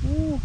Ooh.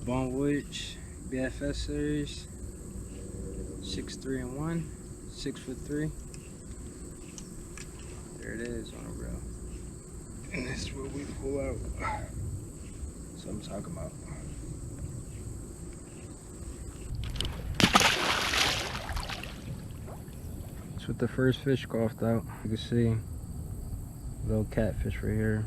Vaughn Woods, BFS series, 6'3" 6'3". There it is on a reel. And this is what we pull out. That's what I'm talking about. That's what the first fish coughed out. You can see little catfish right here.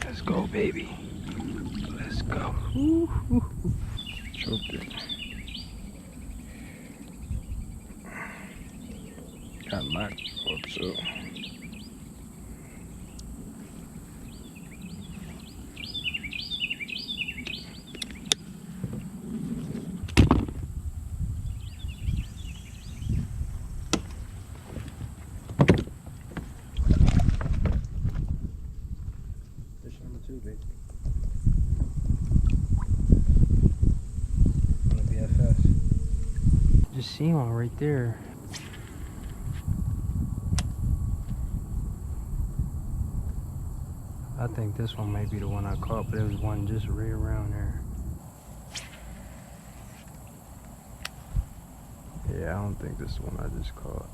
Let's go, baby. Let's go. Choked it. Got my up too. Fish number 2, baby. On the BFS. Just see one right there. I think this one might be the one I caught, but there was one just right around there. Yeah, I don't think this is the one I just caught.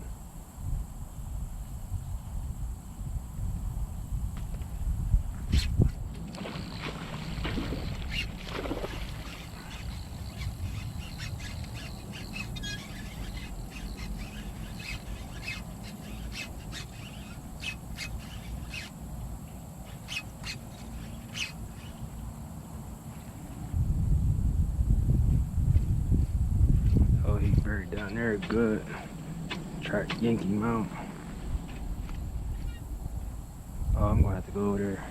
Buried down there good. Track Yankee Mount. Oh, I'm gonna have to go over there.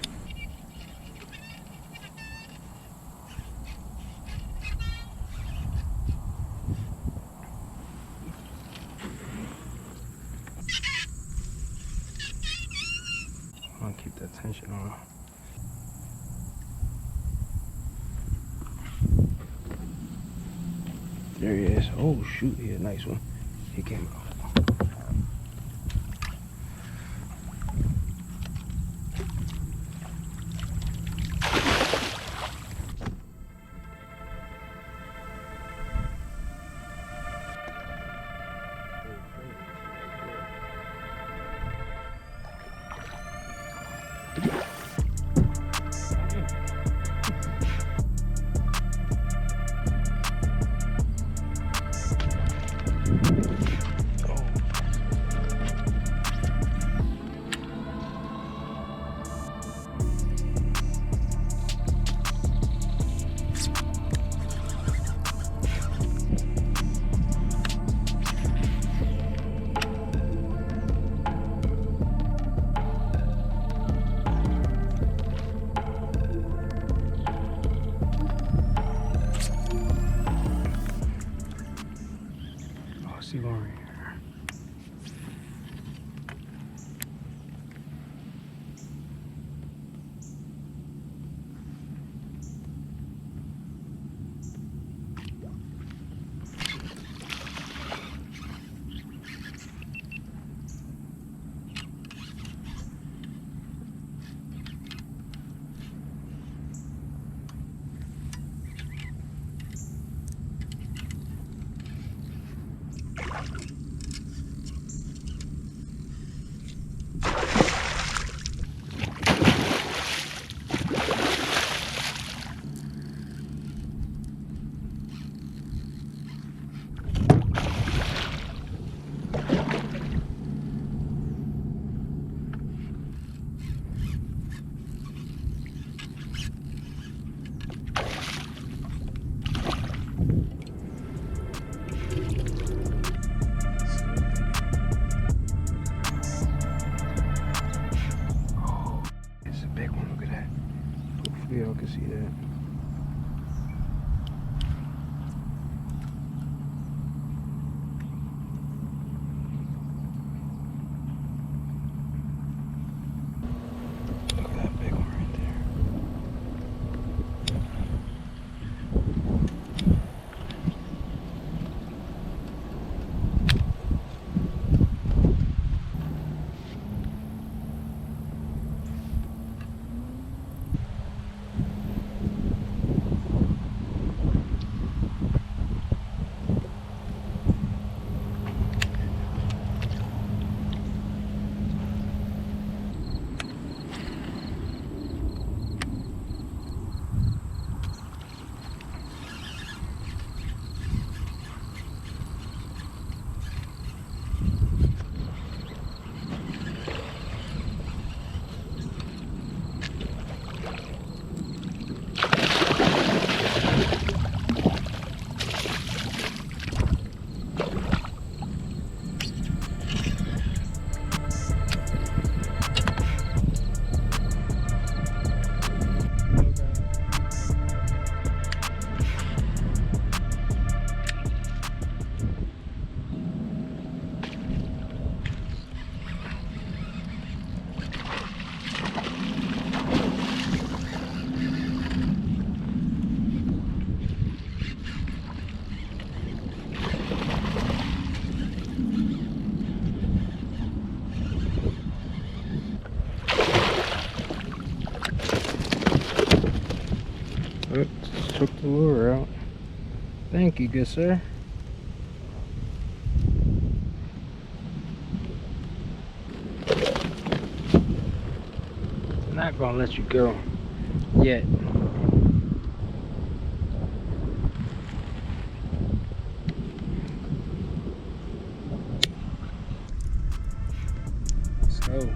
I'm gonna keep that tension on. There he is. Oh shoot, he a nice one. He came out. See one right here. Y'all can see that. Look at that big one right there. Oops, took the lure out. Thank you, good sir. I'm not gonna let you go yet. So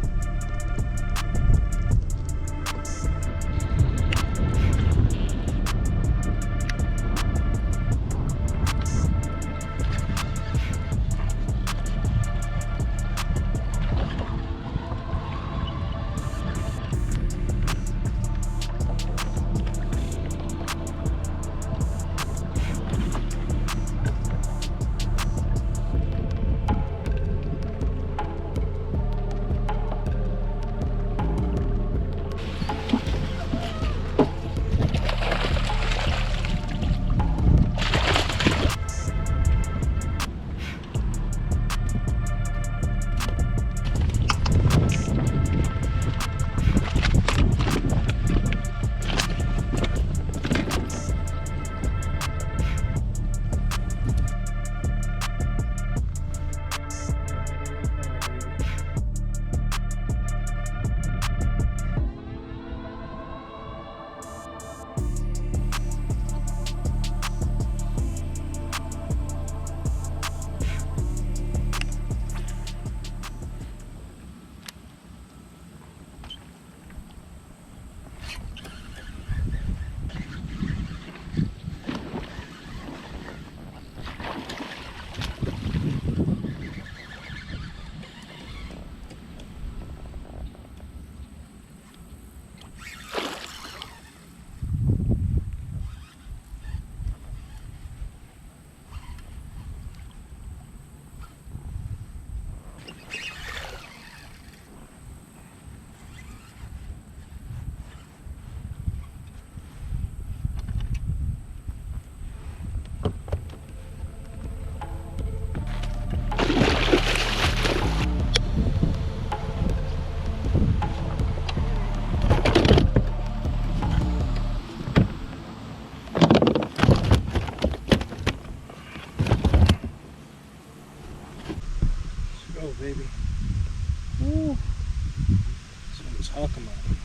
talking about.